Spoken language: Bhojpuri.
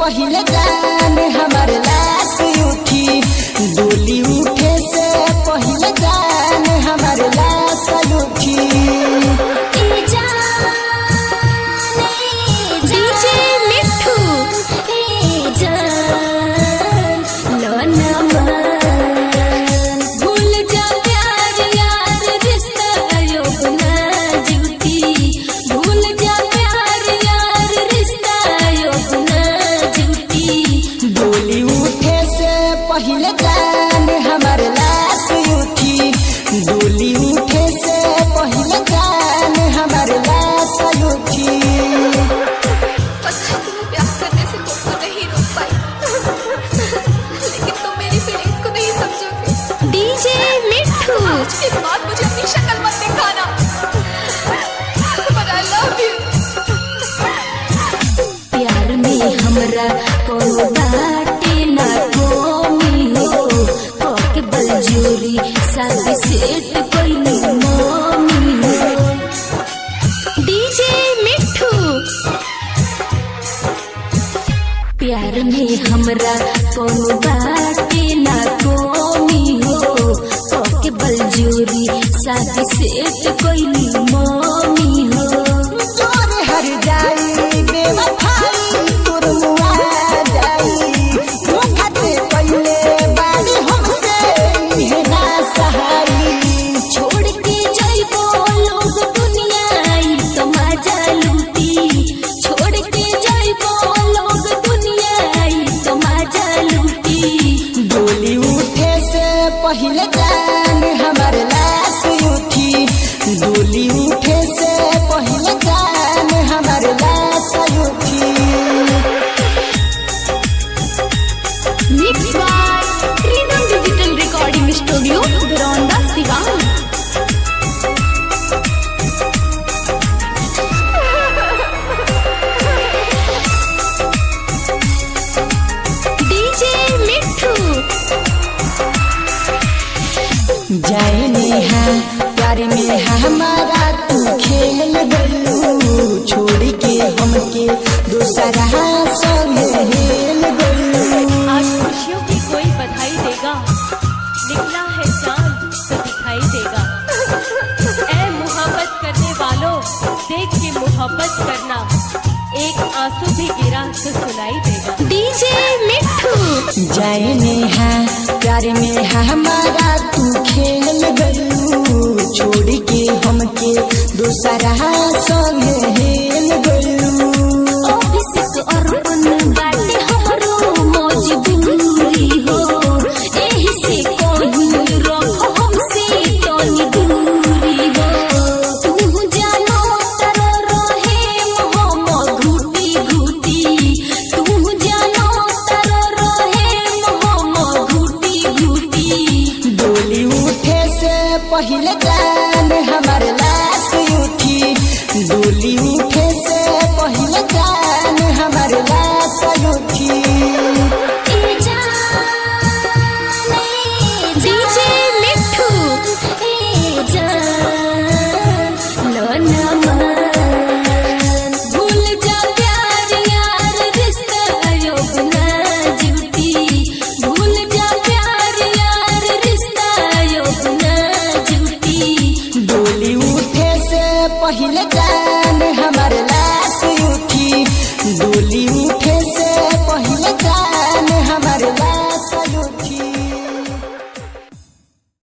पहले जान हमार लाश उठी, डोली उठे से पहले जान हमार लाश उठी। डीजे मिठू भूल जा प्यार यार रिश्ता योग ना जुटी, भूल जा प्यार यार रिश्ता योग ना डोली उठे से पहले जान हमार लाश उठी, डोली उठे से पहले जान हमार लाश उठी। तुम्हें प्यार करने से तुमको नहीं रोक पाई, लेकिन तुम मेरी फीलिंग्स को नहीं समझोगे। डीजे मिठू आज के बाद मुझे अपनी शक्ल मत दिखाना, but I love you। प्यार में हमरा कोनो बाटे ना कोमी हो, कोके बलजोरी शादी सेट कोइनी मम्मी हो। डीजे मिठू प्यार में हमरा कोनो बाटे ना कोमी हो, कोके बलजोरी शादी सेट कोइनी मम्मी हो। जोर हर जाई बेवफाई तोर मुआ जाई, धोखा दे पहले बाड़ी हमसे इहे ना सहाई। छोड़ के जाइबो लोग दुनिया आई तो मजा लूटी, छोड़ के जाइबो लोग दुनिया आई तो मजा लूटी। डोली उठे से पहले जान हमार लाश उठी, डोली उठे से पहले जान हमार लाश उठी। Mix by rhythm digital recording studio Biraunda Siwan. DJ Mithu जाए नेहा प्यार में हमारा तू खेल गलू, छोड़ के हमके दूसरा संग हेल गलू। आज खुशियों की कोई बधाई देगा, निकला है चांद तो दिखाई देगा। ऐ मोहब्बत करने वालों देख के मोहब्बत करना, एक आंसू भी गिरा तो सुनाई देगा। डीजे मिठू जाए नेहा प्यार में हमारा तू खेल गलू, छोड़ के हमके दूसरा संग हेल गलू। ऑफिस अर्पण बाटे हमरो मजबूरी हो, एही से कोई रखो हमसे तनी दूरी हो। तू जानो तारो रहे मोहम घुटी घुटी, तू जानो तारो रहे मोहम घुटी घुटी। डोली उठे से पहले जान हमार लाश उठी, डोली उठे से पहले जान हमार लाश उठी। डीजे मिठू भूल जा प्यार यार रिश्ता योग ना जुटी, भूल जा प्यार यार रिश्ता योग ना जुटी। डोली उठे से पहले जान हमार